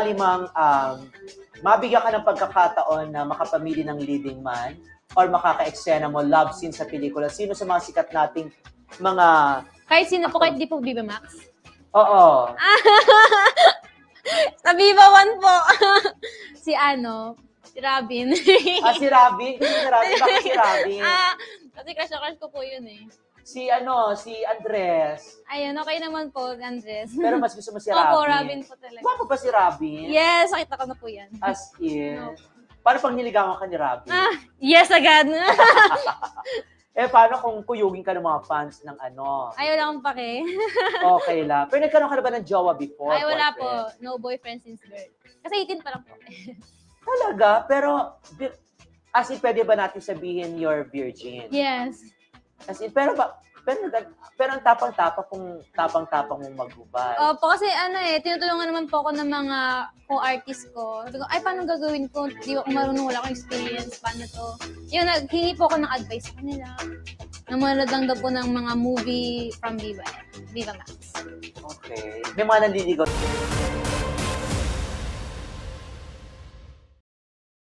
limang mabigyan ka ng pagkakataon na makapamili ng leading man or makaka-eksena mo love scene sa pelikula, sino sa mga sikat nating mga... Kahit sino po, kahit di po Viva Max? Oo. Sa Viva 1 po. Si Robin. Si Robin? Si Robin? Bakit si Robin? Kasi crush ko po yun eh. Si Andres. Ayun, okay naman po, Andres. Pero mas gusto mo si Robin. Opo, Robin po talaga. Guwapo ba si Robin? Yes, nakita ko na po yan. As in? No. Paano pag niligawan ka ni Robin? Yes agad. Paano kung kuyugin ka ng mga fans ng Ay, wala akong pake. Okay lang. Pero nagkaroon ka na ba ng jowa before? Ay, wala po. No boyfriend since birth. Kasi 18 pa lang po. Talaga? Pero, as in, pwede ba natin sabihin you're virgin? Yes. As in, pero ang tapang-tapang mong maghubad. Opo, kasi tinutulungan naman po ako ng mga co-artist ko. Sabi ko, ay, paano gagawin ko? Di ako marunong, wala akong experience. Paano to? Yung naghingi po ako ng advice sa kanila. Namanood lang daw po ng mga movie from Viva Max. Okay. May mga nanliligaw.